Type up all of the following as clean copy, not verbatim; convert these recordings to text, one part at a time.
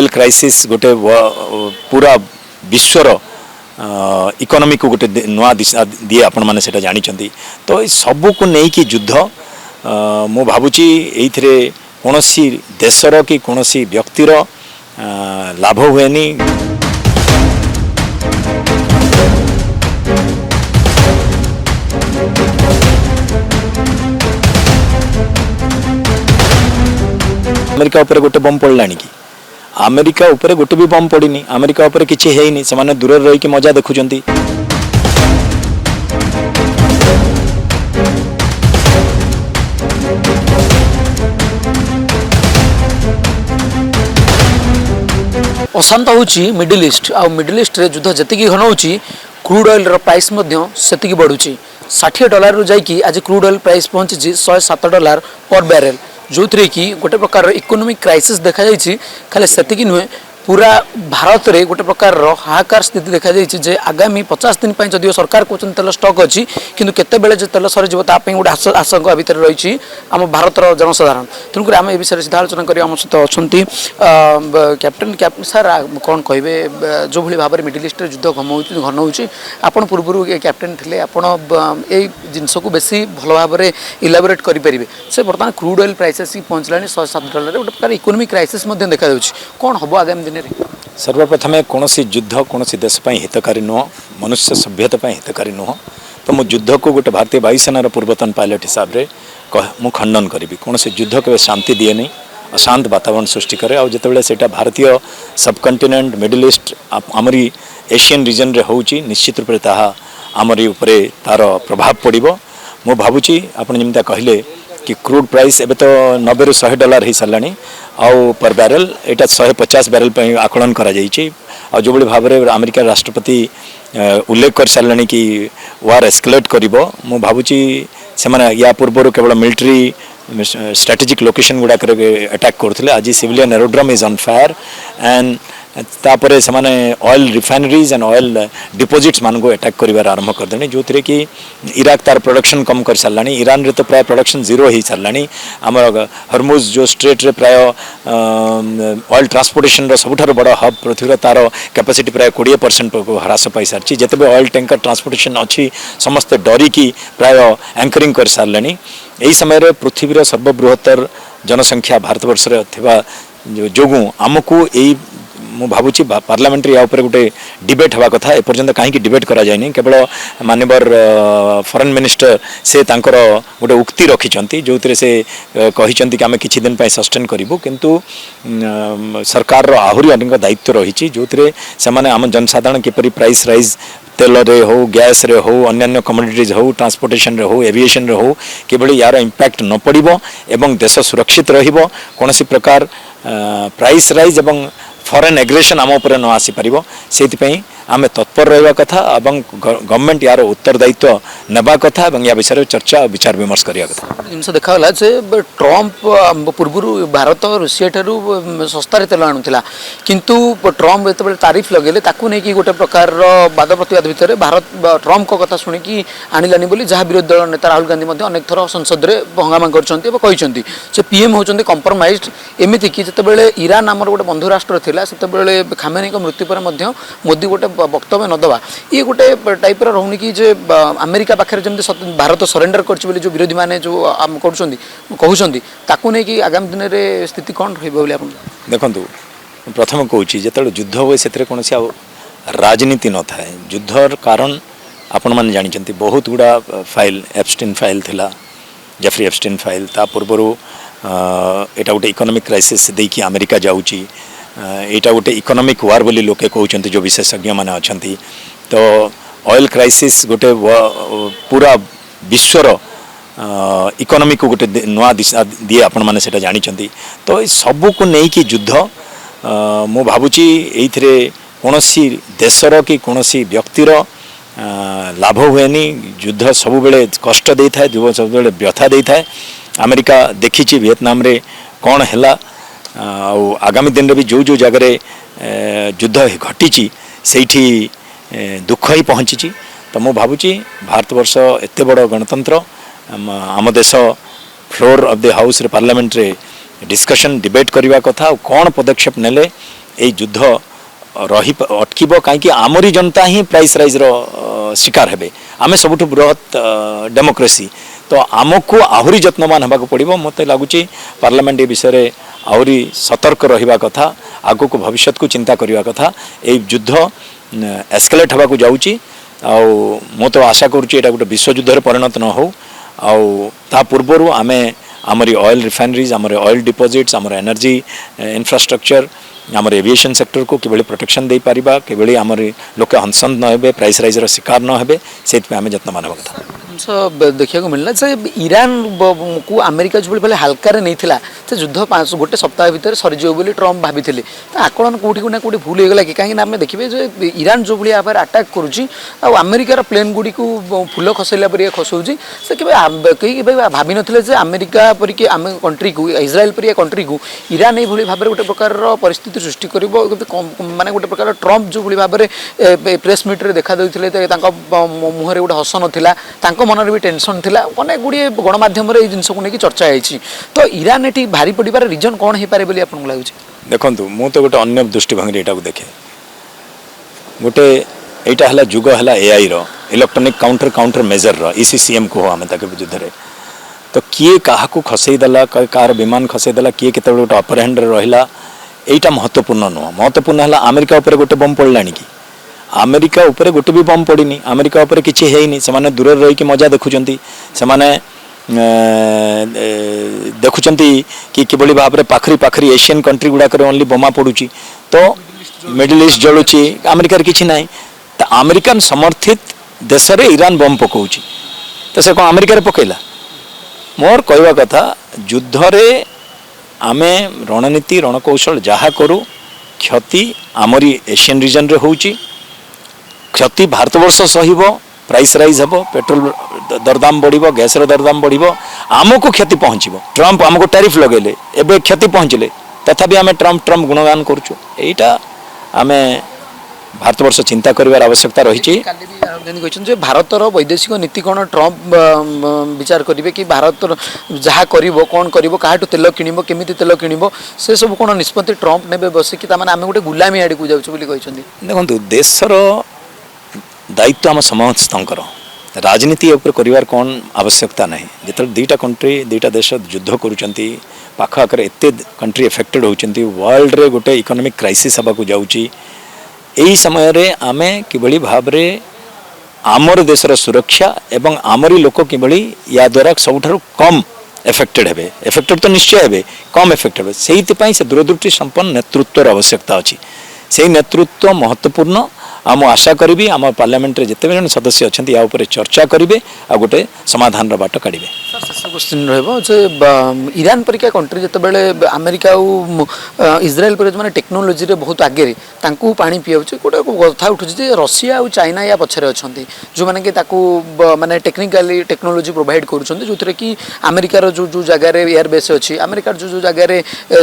Oil crisis गोटे पूरा विश्वर economy को गोटे नुआ दिशा दिए आपण मैंने से जानी तो सबू को नहीं कि युद्ध मु भावुची एइथिरे कौनसी देशर कि कौनसी व्यक्तिर लाभ हुएनी। अमेरिका उपरे गोटे बम पड़लानी कि अमेरिका उपरे गोटे भी बम पड़नी अमेरिका उपरे किछि हेइनी से माने दूर रही कि मजा देखुचंती। अशांत होची मिडिल ईस्ट आ मिडिल ईस्ट रे युद्ध जतिकी घन होची क्रूड ऑयल रो प्राइस मध्य सेतिकी बढ़ुची $60 रु जाइकी आज क्रूड ऑयल प्राइस पहुंची $107 पर बैरेल जो थी कि गोटे प्रकार इकोनॉमिक क्राइसिस देखा जाइए खाली सेतिकी नुहे पूरा भारत में गोटे प्रकार हाहाकार स्थिति देखा जाइए आगामी 50 दिन जदिव सरकार कहते तेल स्टक अच्छी किंतु केतेबेले जो तेल सरीज गोटे आशंका भितर रही आम भारतर जनसाधारण तेणुक आम ए विषय सीधा आलोचना करें आम सहित अच्छा कैप्टेन सार कौन कहे जो भाई भाव में मिडिल ईस्ट युद्ध घन होपण पूर्व कैप्टेन थे आपण जिनस को बेसी भल भाव में इलाबोरेट करेंगे से बर्तमान क्रूड ऑयल प्राइसेस पहुँचला $107 गोटे प्रकार इकोनॉमिक क्राइसिस देखा कौन हम आगामी दिन में। सर्वप्रथम कौन युद्ध कौन देश हितकारी नुह मनुष्य सभ्यता हितकारी नुह तो मु युद्ध को गोटे भारतीय वायुसेनार पूर्वतन पायलट हिसाब से मु खंडन करी कौन युद्ध के शांति दिए नहीं अशांत वातावरण सृष्टि करे और जितेबाला से भारतीय सबकंटिनेंट मिडिल ईस्ट आमरी एशियन रीजन रे होउची निश्चित रूप से आमरी उपरे तार प्रभाव पड़ो मु भावुची आप जमीता कहले कि क्रूड प्राइस एबे तो $90 ରୁ $100 हो सारानी आउ पर बैरेल एटा 150 बैरेल आकलन करा जाइछि और जो भाव में अमेरिका राष्ट्रपति उल्लेख कर सारे कि वार एस्केलेट करिवो मु भावुची से माने या पूर्व केवल मिलिट्री स्ट्रेटेजिक लोकेशन गुड़ाक अटैक करते आज civilian aerodrome is on fire and तापर से माने oil refineries and oil deposits मान को अटैक कर आरंभ करदे जो थी कि इराक तार प्रोडक्शन कम कर सारा ईरान रे तो प्राय प्रोडक्शन जीरो हो सारा आमर हरमुज जो स्ट्रेट रे प्राय ऑयल ट्रांसपोर्टेशन सबुठार बड़ हब पृथ्वी तार कैपेसिटी प्राय 20% को ह्रास पाई सारी जिते ऑयल टैंकर ट्रांसपोर्टेशन अच्छी समस्ते डरिकी प्राय एंकरिंग कर सारे यही समय पृथ्वी सर्वबृहत्तर जनसंख्या भारतवर्ष जो आमको यही मु भावुची पार्लियामेंट्री या ऊपर गोटे डिबेट हवा कथा एपर्यंत कहीं डिबेट करा जाए केवल माननीय फॉरेन मिनिस्टर से तांकर गोटे उक्ति रखिंट जो से कहते कि आम किसी दिन सस्टेन करूँ किंतु सरकार आहरी अनेक दायित्व रही जो से आम जनसाधारण किपर प्राइस राइज तेल रे हो गैस रे हो अन्य कमोडिटीज हो ट्रांसपोर्टेशन रे हो एविएशन रे हो किभली यार इंपैक्ट न पड़ो एवं देश सुरक्षित रहिबो कौन प्रकार प्राइस राइज एवं फॉरेन एग्रेशन आम उपर न आसी पारिबो सेति आम तत्पर रहा कथा एवं गवर्नमेंट यार उत्तरदायित्व नेबा कथा एवं या विषय चर्चा विचार विमर्श करिया कथा जिनस देखा जे ट्रम्प पूर्व भारत रूसिया ठारू सस्तार तेल आणुला किंतु ट्रम्प जो तारीफ लगेले ताकू नहीं कि गोटे प्रकार वाद प्रतिवाद भितर भारत ट्रम्प को कथा शुणिकी आनिलानी बोली जहाँ विरोधी दल नेता राहुल गांधी अनेक थर संसद में हंगामा कर पीएम होती कंप्रोमाइज एमती कि जितेबाला ईरान आमर गोटे बंधु राष्ट्र था से खामेनी मृत्यु पर मोदी गोटे वक्तव्य नदवा ये गोटे टाइप रोनी कि अमेरिका पाखे जमी भारत सरेंडर कर जो विरोधी मैंने जो कहते नहीं कि आगामी दिन में स्थिति कौन रही देखु प्रथम कहूँ जो युद्ध हुए से कौन राजनीति न था युद्धर कारण आपण मैंने जानते बहुत गुड़ा फाइल एप्स्टीन फाइल थिला जेफ्री एप्स्टीन फाइल ता पूर्वर एटा गोटे इकोनॉमिक क्राइसिस देकी अमेरिका जाऊँगी यहाँ गोटे इकोनॉमिक वार बोली लोके कहते जो विशेषज्ञ मैंने अच्छा तो ऑयल क्राइसिस गोटे पूरा विश्वर इकोनॉमी को गोटे नुआ दिशा दिए आपण मैंने से जानी तो सबू को नहीं कि युद्ध मु भावुची एइथिरे कौनसी देशर कि कौनसी व्यक्तिर लाभ हुएनी युद्ध सब बेले कष्ट दे था युद्ध सब बेले व्यथा दे था अमेरिका देखी वियतनाम रे कौन है आगामी दिन भी जो जगह युद्ध घटी से दुख ही पहुँची तो मु भावुची भारतवर्ष एत बड़ गणतंत्र आम देश फ्लोर ऑफ द हाउस रे पार्लियामेंट रे डिस्कशन डिबेट करने कथा कौन पदक्षेप नेले এই যুদ্ধ रही अटकिब कहीं आमरी जनता ही प्राइस राइज शिकार हेबे आमे सबुठ बृहत डेमोक्रेसी तो आमको आहुरी जत्नवान होगा पड़ो मत लगुच पार्लियामेंट ए विषय आहरी सतर्क रहा कथा आग को भविष्य को चिंता करने कथा ये युद्ध एस्केलेट होगा जाऊँगी मु तो आशा करुँचे गोटे विश्वयुद्ध परिणत न हो ता पूर्वर आम आमरी ऑयल रिफाइनरीज आमर ऑयल डिपोजिट्स आमर एनर्जी इंफ्रास्ट्रक्चर आमर एविएशन सेक्टर को किभली प्रोटेक्शन दे पारिबा किभली आमर लोके हंसंद न हेबे प्राइस राइज रो शिकार न हेबे सेत आम जत्नवान होगा कथा देखा मिलला से ईरान को अमेरिका जो भाई हल्का नहीं से युद्ध गोटे सप्ताह भितर सरीजी बोली ट्रम्प भाभी आकलन कौटी ना कौटी भूल होगा कि कहीं आम देखिए जो ईरान जो भाई भाव आटाक करुच्ची आमेरिकार प्लेन गुड़ी को फुल खसैला पर खसाऊँगी से कहीं भावी ना अमेरिका परिक आम कंट्री को इज्राएल पर कंट्री को ईरान ये भाव गोटे प्रकार परिस्थिति सृष्टि कर माने गोटे प्रकार ट्रम्प जो भाव में प्रेस मीट्रे देखा देते मुहर गोटे हस नाला मनर भी टेंशन थिला अनेक गुड़िए गणमाध्यम जिनस को लेकिन चर्चा है तो ईरान ये भारी पड़ार रिजन कौन हो पारे बोली आपको लगुच देखु मु तो गोटे अन्य दृष्टिभंगी यहाँ को देखे गोटे यहाँ है जुग है एआई रो इलेक्ट्रोनिक काउंटर मेजर रो ECCM को आम युद्ध तो किए क्या खसईदेला कार विमान खसईदेला किए के गोटे अपर हैंड रहा यहाँ महत्वपूर्ण नुह महत्वपूर्ण है अमेरिका उपर गोटे बम पड़ला कि अमेरिका उपरे गोटे भी बम पड़नी अमेरिका उपरे किछि हेइनी से दूर रही कि मजा देखुचंती से देखुचंती कि किभली भाव में पाखरी पाखरी एशियन कंट्री गुड़ाक ओनली बोमा पड़ुची तो मिडिल ईस्ट जलुची अमेरिकार किछि नाही तो अमेरिकन समर्थित देश रे ईरान बम पकाउची तो से कौन अमेरिकार पकेला मोर कहवा कथा युद्ध रे आमे रणनीति रणकौशल जहा करू क्षति आमरी एशियन रीजन रे होउची क्षति भारतवर्ष सहिब प्राइस राइज हम पेट्रोल दरदाम बढ़ गैस दरदाम बढ़ आमको क्षति पहुँचो ट्रम्प आमको टैरिफ लगेले एबे क्षति पहुँचले तथापि आम ट्रम्प गुणगान करुचु एटा आम भारतवर्ष चिंता करार आवश्यकता रही भारतर वैदेशिक नीति कौन ट्रम्प विचार करेंगे कि भारत जहाँ कौन क्या तेल किणव केमी तेल किणव से सब कौन निष्पत्ति ट्रम्प ने बसिकी आम गोटे गुलामी आड़ को जाऊँ देखो देशर दायित्व आम समस्तर राजनीति उपर करिवार कौन आवश्यकता नहीं जिते दुईटा कंट्री दुईटा देश युद्ध करुँच पाख आखिर एत कंट्री एफेक्टेड होती वर्ल्ड रे गोटे इकोनॉमिक क्राइसिस होगा जाऊँगी यही समय रे आमे किभली भाव रे आमर देशर सुरक्षा एवं आमरी लोक किभली या द्वारा सबुठारु कम एफेक्टेड हेबे एफेक्टेड तो निश्चय हेबे कम एफेक्टेड हेबे सेहितपई से दूरदृष्टि संपन्न नेतृत्वर आवश्यकता अछि से नेतृत्व महत्वपूर्ण आम आशा करी आम पार्लियामेंट रे जिते जन सदस्य अच्छा या उपर चर्चा करेंगे आ गोटे समाधान बाट काढ़े क्वेश्चन ईरान परिका कंट्री जिते बड़े अमेरिका और इज्राएल पर जो टेक्नोलोजी रे बहुत आगे पानी पियाऊँ गोटे कथा उठुची रशिया और चाइना या पछरे अच्छा जो मैंने कि माने टेक्निकाली टेक्नोलोजी प्रोवाइड करुँच जो थे कि अमेरिकार जो जो जगार एयरबेस अच्छी अमेरिकार जो जो जगार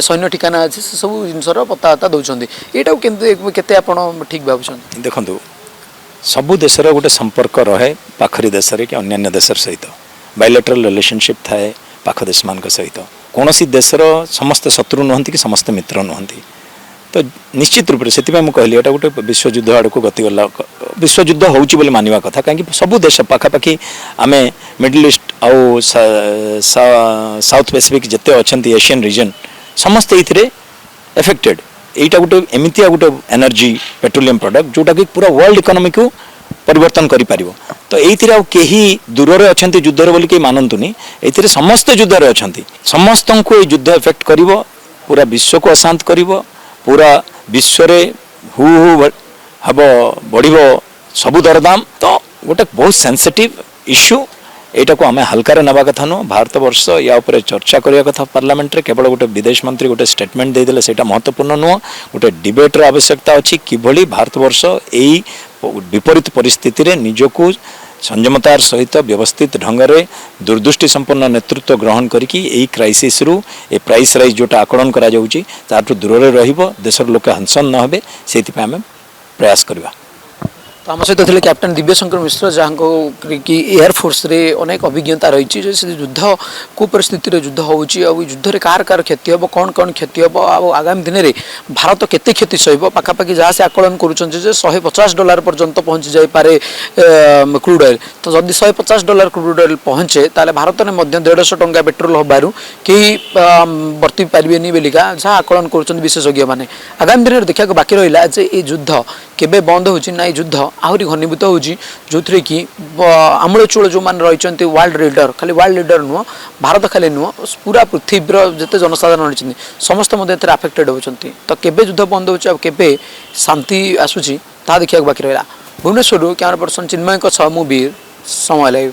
सैन्य ठिकाना अच्छी से सब जिनसर पताता दौरान यहाँ केते ठीक भावुं देखु सबु देशर गोटे संपर्क रहे पाखरी देश कि अन्य देश सहित बायलैटरल रिलेशनशिप थाए पाख देश मान सहित कौन सी देशर समस्त शत्रु नुहति कि समस्त मित्र नुहति तो निश्चित रूप से मुझे कहली एटा गोटे विश्वयुद्ध आड़ को गति गला विश्वयुद्ध होउची बोली मानिबा कथा कहीं सबु देश पाखापाखि आम मिडिल ईस्ट आउ साउथ पैसिफिक जिते अच्छा एशियन रीजन समस्त ये एफेक्टेड यहीटा गोटे एमतिया गोटे एनर्जी पेट्रोलियम प्रोडक्ट जोटा कि पूरा वर्ल्ड इकोनॉमी को परिवर्तन करि पारिबो तो एइथिरे आ केही दूर रे अछंती युद्ध रे बोली के मानंतुनी एइथिरे समस्त युद्ध रे अछंती समस्तन को युद्ध इफेक्ट करिवो पूरा विश्व को अशांत करिवो पूरा विश्व रे हु हबो बढ़िवो सबु दरदाम तो गोटे बहुत सेंसिटिव इश्यू एटा को आम हल्कार नवा कथा नुह भारत वर्ष या उपर चर्चा करने कथा पार्लियामेंट रे केवल गोटे विदेश मंत्री गोटे स्टेटमेंट देदेले सेटा महत्वपूर्ण नुह गोटे डिबेट आवश्यकता अच्छी किभली भारत वर्ष यही विपरीत परिस्थिति रे निजको संयमतार सहित व्यवस्थित ढंग से दूरदृष्टि संपन्न नेतृत्व ग्रहण करिकी यही क्राइसिस रु ए प्राइस राइज जोटा आकलन करा जाउची ताठु दूर रे रहिबो देशर लोक हंसन न हेबे सेति पे आमे प्रयास करबा। तो आम सहित थे कैप्टेन दिव्यशंकर मिश्र जहाँ कि एयरफोर्स रे अनेक अभिज्ञता रही युद्ध को परिस्थिति रे युद्ध होउची आ युद्ध रे कार कार क्षति हम कौन कौन क्षति हम आगामी दिन में भारत केते क्षति सह पाखापाखि जहाँ से आकलन करुँचे $150 पर्यंत पहुँची जापे क्रूड ऑयल तो जदि $150 क्रूड ऑयल पहुँचे ताले भारत में 150 टंका पेट्रोल हबारू कई बर्ती पारे बोलिका जहाँ आकलन कर विशेषज्ञ मैंने आगामी दिन में देखा बाकी रहा जे ये युद्ध केबे बंद होची ना युद्ध आहरी घनीभूत होची जो थे कि आमूलचूल जो मैंने रही वर्ल्ड लीडर खाली वर्ल्ड लीडर नुह भारत खाली नुह पूरा पृथ्वीर जिते जनसाधारण रही समस्त आफेक्टेड होती तो केबे युद्ध बंद होची केबे शांति आसूची ता देखा बाकी रहा भुवनेश्वर कैमरा पर्सन चिन्मय मु वीर समय लाइव।